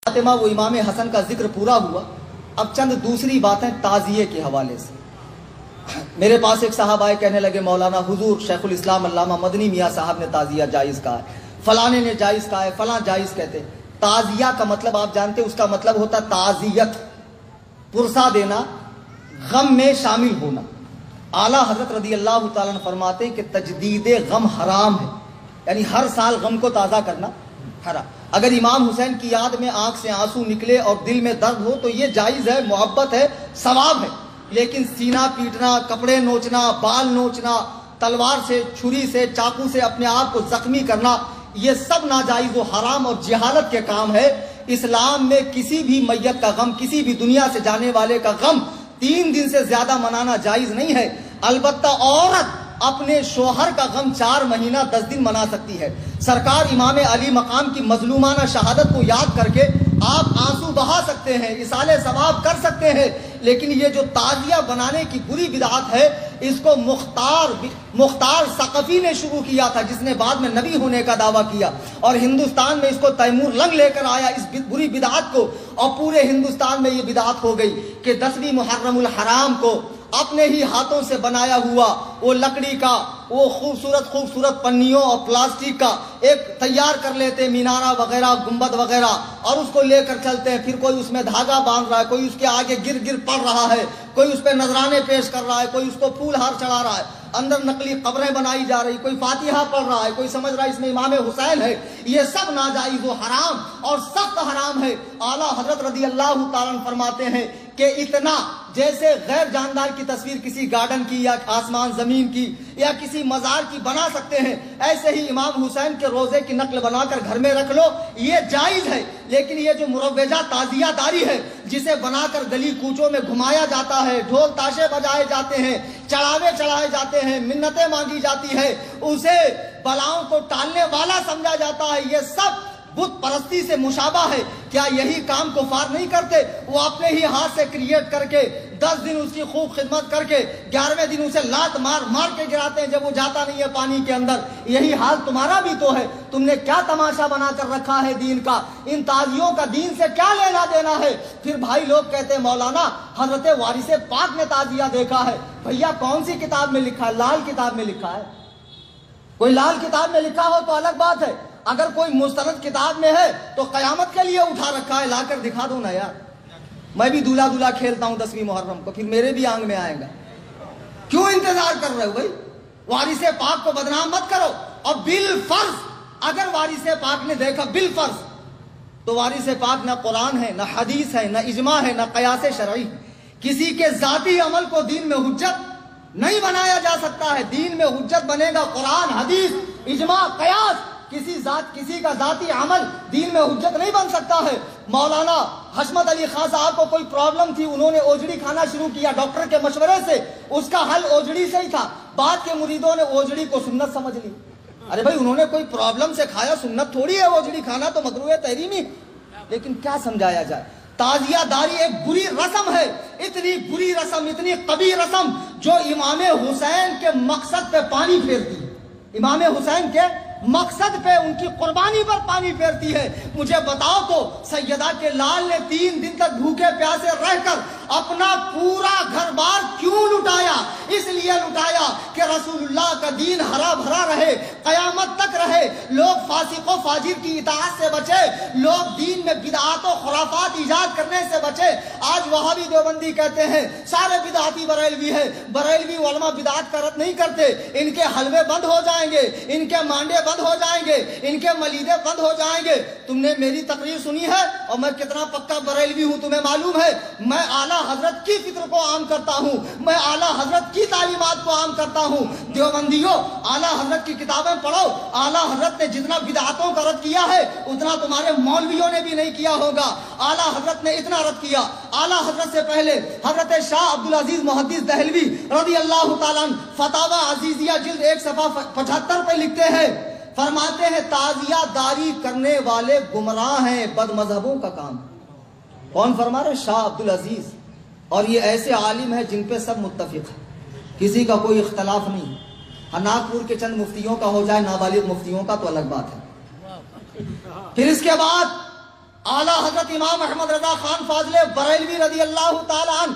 فاطمہ وہ امام حسن کا ذکر پورا ہوا. اب چند دوسری باتیں تعزیے کے حوالے سے. میرے پاس ایک صاحب آئے, کہنے لگے مولانا حضور شیخ الاسلام علامہ مدنی میاں صاحب نے تعزیہ جائز کہا ہے, فلانے نے جائز کہا ہے, فلاں جائز کہتے. تعزیہ کا مطلب آپ جانتے, اس کا مطلب ہوتا تعزیت, پرسہ دینا, غم میں شامل ہونا. اعلیٰ حضرت رضی اللہ تعالیٰ عنہ فرماتے کہ تجدید غم حرام ہے, یعنی ہر سال غم کو تازہ کرنا حرام. اگر امام حسین کی یاد میں آنکھ سے آنسو نکلے اور دل میں درد ہو تو یہ جائز ہے, محبت ہے, ثواب ہے. لیکن سینہ پیٹنا, کپڑے نوچنا, بال نوچنا, تلوار سے, چھری سے, چاقو سے اپنے آپ کو زخمی کرنا, یہ سب ناجائز و حرام اور جہالت کے کام ہے. اسلام میں کسی بھی میت کا غم, کسی بھی دنیا سے جانے والے کا غم 3 دن سے زیادہ منانا جائز نہیں ہے. البتہ عورت اپنے شوہر کا غم 4 مہینہ 10 دن منا سکتی ہے. سرکار امام علی مقام کی مظلومانہ شہادت کو یاد کر کے آپ آنسو بہا سکتے ہیں, اصال ثواب کر سکتے ہیں. لیکن یہ جو تعزیہ بنانے کی بری بدعت ہے, اس کو مختار ثقفی نے شروع کیا تھا, جس نے بعد میں نبی ہونے کا دعویٰ کیا, اور ہندوستان میں اس کو تیمور لنگ لے کر آیا اس بری بدعت کو, اور پورے ہندوستان میں یہ بدعت ہو گئی کہ 10ویں محرم الحرام کو اپنے ہی ہاتھوں سے بنایا ہوا وہ لکڑی کا وہ خوبصورت پنیوں اور پلاسٹک کا ایک تیار کر لیتے, مینارہ وغیرہ, گنبد وغیرہ, اور اس کو لے کر چلتے ہیں. پھر کوئی اس میں دھاگا باندھ رہا ہے, کوئی اس کے آگے گر پڑ رہا ہے, کوئی اس پہ نذرانے پیش کر رہا ہے, کوئی اس کو پھول ہار چڑھا رہا ہے, اندر نقلی قبریں بنائی جا رہی, کوئی فاتحہ پڑھ رہا ہے, کوئی سمجھ رہا ہے اس میں امام حسین ہے. یہ سب ناجائز و حرام اور سخت حرام ہے. اعلیٰ حضرت رضی اللہ تعالیٰ عنہ فرماتے ہیں کہ اتنا جیسے غیر جاندار کی تصویر کسی گارڈن کی یا آسمان زمین کی یا کسی مزار کی بنا سکتے ہیں, ایسے ہی امام حسین کے روزے کی نقل بنا کر گھر میں رکھ لو, یہ جائز ہے. لیکن یہ جو مروجہ تعزیہ داری ہے, جسے بنا کر گلی کوچوں میں گھمایا جاتا ہے, ڈھول تاشے بجائے جاتے ہیں, چڑھاوے چڑھائے جاتے ہیں, منتیں مانگی جاتی ہے, اسے بلاؤں کو ٹالنے والا سمجھا جاتا ہے, یہ سب بت پرستی سے مشابہ ہے. کیا یہی کام کفار نہیں کرتے؟ وہ اپنے ہی ہاتھ سے کریٹ کر کے 10 دن اس کی خوب خدمت کر کے 11ویں دن اسے لات مار کے گراتے ہیں جب وہ جاتا نہیں ہے پانی کے اندر. یہی حال تمہارا بھی تو ہے. تم نے کیا تماشا بنا کر رکھا ہے دین کا؟ ان تعزیوں کا دین سے کیا لینا دینا ہے؟ پھر بھائی لوگ کہتے ہیں مولانا حضرت وارث پاک نے تعزیہ دیکھا ہے. بھیا کون سی کتاب میں لکھا ہے؟ لال کتاب میں لکھا ہے. کوئی لال کتاب میں لکھا ہو تو الگ بات ہے, اگر کوئی مستند کتاب میں ہے تو قیامت کے لیے اٹھا رکھا ہے, لا کر دکھا دو نا یار. میں بھی دولہا کھیلتا ہوں 10ویں محرم کو, پھر میرے بھی آنگ میں آئے گا. کیوں انتظار کر رہے ہو بھائی؟ وارث پاک کو بدنام مت کرو. اور بالفرض اگر وارث پاک نے دیکھا بالفرض, تو وارث پاک نہ قرآن ہے, نہ حدیث ہے, نہ اجماع ہے, نہ قیاس شرعی. کسی کے ذاتی عمل کو دین میں حجت نہیں بنایا جا سکتا ہے. دین میں حجت بنے گا قرآن, حدیث, اجماع, قیاس. کسی کا ذاتی عمل دین میں حجت نہیں بن سکتا ہے. مولانا حشمت علی خان صاحب کو کوئی پرابلم تھی, انہوں نے اوجڑی کھانا شروع کیا ڈاکٹر کے مشورے سے. اس کا حل اوجڑی سے ہی تھا. بعد کے مریدوں نے اوجڑی کو سنت سمجھ لی. ارے بھائی انہوں نے کوئی پرابلم سے کھایا, سنت تھوڑی ہے اوجڑی کھانا, تو مکروہ تحریمی. لیکن کیا سمجھایا جائے؟ تعزیہ داری ایک بری رسم ہے, اتنی بری رسم, اتنی قبیح رسم جو امام حسین کے مقصد پہ پانی پھیرتی ہے. امام حسین کے مقصد پہ, ان کی قربانی پر پانی پھیرتی ہے. مجھے بتاؤ تو سیدہ کے لال نے 3 دن تک بھوکے پیاسے رہ کر اپنا پورا گھر بار کیوں لٹایا؟ اس لیے لٹایا کہ رسول اللہ کا دین ہرا بھرا رہے, قیامت تک رہے, لوگ فاسق و فاجر کی اطاعت سے بچے, لوگ دین میں بدعات و خرافات ایجاد کرنے سے بچے. آج وہابی دیوبندی کہتے ہیں سارے بدعاتی بریلوی ہیں. بریلوی علماء بدعات کا رد نہیں کرتے. ان کے حلوے بند ہو جائیں گے, ان کے مانڈے بند ہو جائیں گے, ان کے ملیدے بند ہو جائیں گے. تم نے میری تقریر سنی ہے اور میں کتنا پکا بریلوی ہوں تمہیں معلوم ہے. میں اعلیٰ حضرت کی فکر کو عام کرتا ہوں, میں اعلیٰ حضرت کی تعلیمات کو عام کرتا ہوں. دیوبندیوں اعلیٰ حضرت کی کتابیں پڑھو. اعلیٰ حضرت نے جتنا بدعاتوں کا رد کیا ہے اتنا تمہارے مولویوں نے بھی نہیں کیا ہوگا. اعلیٰ حضرت نے اتنا رد کیا. اعلیٰ حضرت سے پہلے حضرت شاہ عبدالعزیز محدث دہلوی رضی اللہ تعالیٰ عنہ فتاوی عزیزیہ جلد 1 صفحہ 75 پہ لکھتے ہیں, فرماتے ہیں تعزیہ داری کرنے والے گمراہ ہیں, بد مذہبوں کا کام. کون فرما رہے؟ شاہ عبدالعزیز. اور یہ ایسے عالم ہیں جن پہ سب متفق ہیں, کسی کا کوئی اختلاف نہیں. ناگپور کے چند مفتیوں کا ہو جائے, نابالغ مفتیوں کا تو الگ بات ہے. پھر اس کے بعد اعلیٰ حضرت امام احمد رضا خان فاضل بریلوی رضی اللہ تعالیٰ عنہ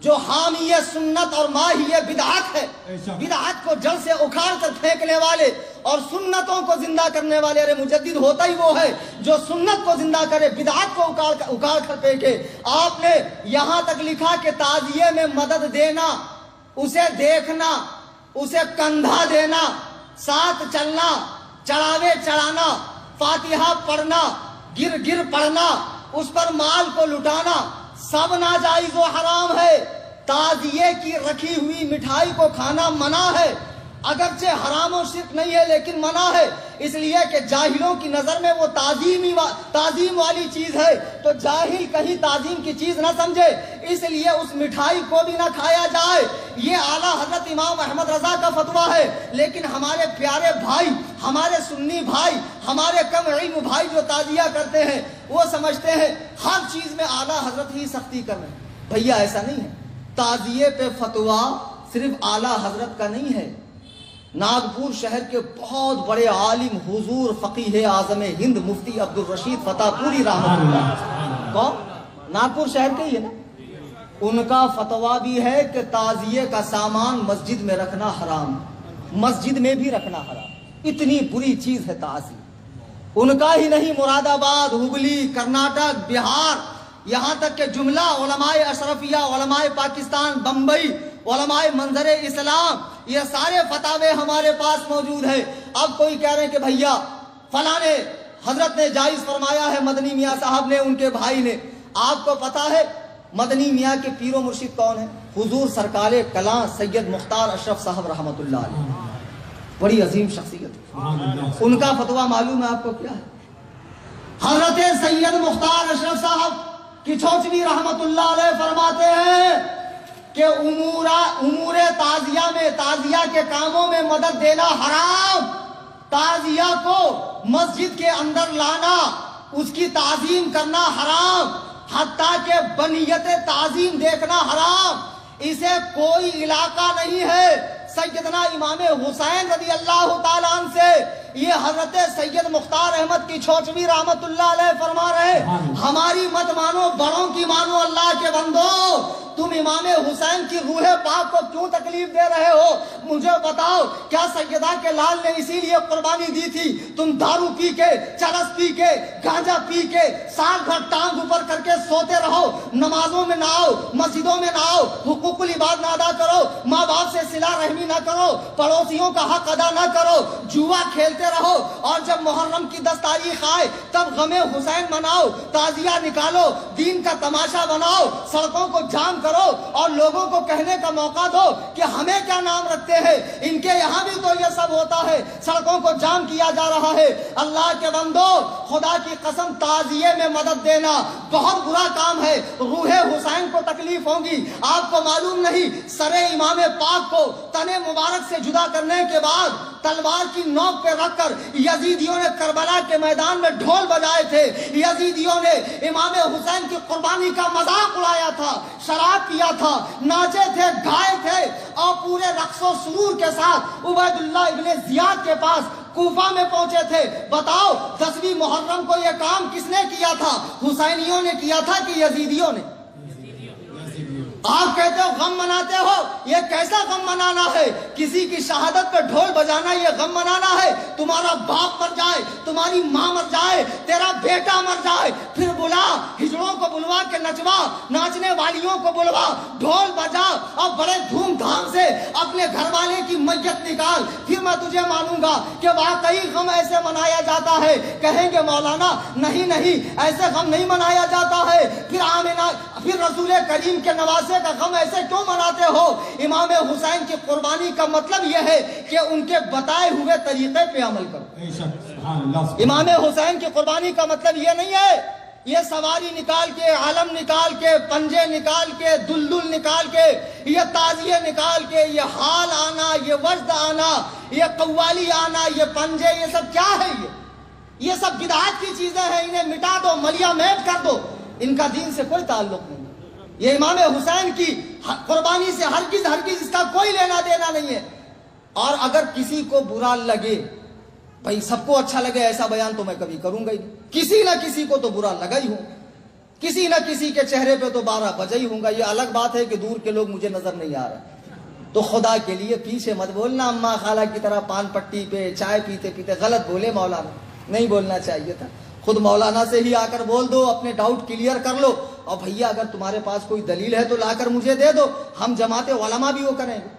جو حامی سنت اور ماہی بدعت ہے، بدعت کو جڑ سے اکھاڑ کر پھینکنے والے اور سنتوں کو زندہ کرنے والے، ارے مجدد ہوتا ہی وہ ہے جو سنت کو زندہ کرے، بدعت کو اکھاڑ کر پھینکے۔ آپ نے یہاں تک لکھا کہ تعزیے میں مدد دینا، اسے دیکھنا، اسے کندھا دینا، ساتھ چلنا، چڑھاوے چڑھانا، فاتحہ پڑھنا، گر پڑھنا، اس پر مال کو لٹانا، سب ناجائز و حرام ہے۔ تعزیے کی رکھی ہوئی مٹھائی کو کھانا منع ہے، اگرچہ حرام و شرک نہیں ہے لیکن منع ہے، اس لیے کہ جاہلوں کی نظر میں وہ تعظیم والی چیز ہے، تو جاہل کہیں تعظیم کی چیز نہ سمجھے، اس لیے اس مٹھائی کو بھی نہ کھایا جائے۔ یہ اعلیٰ حضرت امام احمد رضا کا فتویٰ ہے، لیکن ہمارے پیارے بھائی، ہمارے سنی بھائی، ہمارے کم علم بھائی جو تعزیہ کرتے ہیں وہ سمجھتے ہیں ہر چیز میں اعلیٰ حضرت ہی سختی کر رہے ہیں۔ بھیا ایسا نہیں ہے، تعزیے پہ فتویٰ صرف اعلیٰ حضرت کا نہیں ہے۔ ناگپور شہر کے بہت بڑے عالم حضور فقیہ اعظم ہند مفتی عبدالرشید فتح پوری رحمۃ اللہ، کون؟ ناگپور شہر کے ہی ہے نا، ان کا فتویٰ بھی ہے کہ تعزیے کا سامان مسجد میں رکھنا حرام، مسجد میں بھی رکھنا حرام، اتنی بری چیز ہے تعزیہ۔ ان کا ہی نہیں، مراد آباد، ہگلی، کرناٹک، بہار، یہاں تک کہ جملہ علماء اشرفیہ، علماء پاکستان، بمبئی، علماء منظر اسلام، یہ سارے فتاوے ہمارے پاس موجود ہیں۔ اب کوئی کہہ رہے ہیں کہ بھیا فلاں نے حضرت نے جائز فرمایا ہے، مدنی میاں صاحب نے، ان کے بھائی نے۔ آپ کو پتا ہے مدنی میاں کے پیر و مرشد کون ہیں؟ حضور سرکار کلاں سید مختار اشرف صاحب رحمۃ اللہ علیہ، بڑی عظیم شخصیت۔ ان کا فتویٰ معلوم ہے آپ کو کیا ہے؟ حضرت سید مختار اشرف صاحب کی چھوچوی رحمت اللہ علیہ فرماتے ہیں کہ امور تعزیہ میں، تعزیہ کے کاموں میں مدد دینا حرام، تعزیہ کو مسجد کے اندر لانا، اس کی تعظیم کرنا حرام، حتیٰ کہ بنیت تعظیم دیکھنا حرام، اسے کوئی علاقہ نہیں ہے۔ سیدنا امام حسین رضی اللہ تعالیٰ عنہ سے یہ حضرت سید مختار احمد کی چھوچوی رحمت اللہ علیہ فرما رہے، ہماری مت مانو، بڑوں کی مانو، اللہ کے بندو، تم امام حسین کی روح پاک کو کیوں تکلیف دے رہے ہو؟ مجھے بتاؤ، کیا سیدہ کے لال نے اسی لیے قربانی دی تھی؟ تم دارو پی کے، چرس پی کے، گانجا پی کے، سال بھر ٹانگ اوپر کر کے سوتے رہو، نمازوں میں نہ آؤ، مسجدوں میں نہ آؤ، حقوق العباد نہ ادا کرو، ماں باپ سے صلہ رحمی نہ کرو، پڑوسیوں کا حق ادا نہ کرو، جوا کھیلتے رہو، اور جب محرم کی 10 تاریخ آئے تب غم حسین مناؤ، تعزیہ نکالو، دین کا تماشا بناؤ، سڑکوں کو جام کرو اور لوگوں کو کہنے کا موقع دو کہ ہمیں کیا نام رکھتے ہیں، ان کے یہاں بھی تو یہ سب ہوتا ہے، سڑکوں کو جام کیا جا رہا ہے۔ اللہ کے بندو، خدا کی قسم، تعزیے میں مدد دینا بہت برا کام ہے، روح حسین کو تکلیف ہوگی۔ آپ کو معلوم نہیں، سر امام پاک کو تن مبارک سے جدا کرنے کے بعد تلوار کی نوک پہ رکھ کر یزیدیوں نے کربلا کے میدان میں ڈھول بجائے تھے، یزیدیوں نے امام حسین کی قربانی کا مذاق اڑایا تھا، شراب پیا تھا، ناچے تھے، گائے تھے، اور پورے رقص و سرور کے ساتھ عبید اللہ ابن زیاد کے پاس کوفہ میں پہنچے تھے۔ بتاؤ 10ویں محرم کو یہ کام کس نے کیا تھا؟ حسینیوں نے کیا تھا کہ یزیدیوں نے؟ آپ کہتے ہو غم مناتے ہو، یہ کیسا غم منانا ہے؟ کسی کی شہادت پہ ڈھول بجانا یہ غم منانا ہے؟ تمہارا باپ مر جائے، تمہاری ماں مر جائے، تیرا بیٹا مر جائے، پھر بلا، ہجڑوں کو بلوا کے نچوا، ناچنے والیوں کو بلوا، ڈھول بجا اور بڑے دھوم دھام سے اپنے گھر والے کی میت نکال، پھر میں تجھے مانوں گا کہ واقعی غم ایسے منایا جاتا ہے۔ کہیں گے مولانا نہیں ایسے غم نہیں منایا جاتا ہے، پھر رسول کریم کے نواسے کا غم ایسے کیوں مناتے ہو؟ امام حسین کی قربانی کا مطلب یہ ہے کہ ان کے بتائے ہوئے طریقے پہ عمل کرو۔ امام حسین کی قربانی کا مطلب یہ نہیں ہے یہ سواری نکال کے، علم نکال کے، پنجے نکال کے، دلدل نکال کے، یہ تعزیے نکال کے، یہ حال آنا، یہ وجد آنا، یہ قوالی آنا، یہ پنجے، یہ سب کیا ہے؟ یہ سب بدعات کی چیزیں ہیں، انہیں مٹا دو، ملیا میٹ کر دو، ان کا دین سے کوئی تعلق نہیں۔ یہ امام حسین کی قربانی سے ہرگز اس کا کوئی لینا دینا نہیں ہے۔ اور اگر کسی کو برا لگے، بھائی سب کو اچھا لگے ایسا بیان تو میں کبھی کروں گا ہی نہیں۔ کسی نہ کسی کو تو برا لگا ہی ہوں، کسی نہ کسی کے چہرے پہ تو 12 بجے ہی ہوں گا. یہ الگ بات ہے کہ دور کے لوگ مجھے نظر نہیں آ رہے. تو خدا کے لیے پیچھے مت بولنا اماں خالہ کی طرح پان پٹی پہ چائے پیتے پیتے. غلط بولے مولانا، نہیں بولنا چاہیے تھا. خود مولانا سے ہی آ کر بول دو، اپنے ڈاؤٹ کلیئر کر لو. اور بھیا اگر تمہارے پاس کوئی دلیل ہے تو لا کر مجھے دے دو، ہم جماعت علماء بھی وہ کریں گے.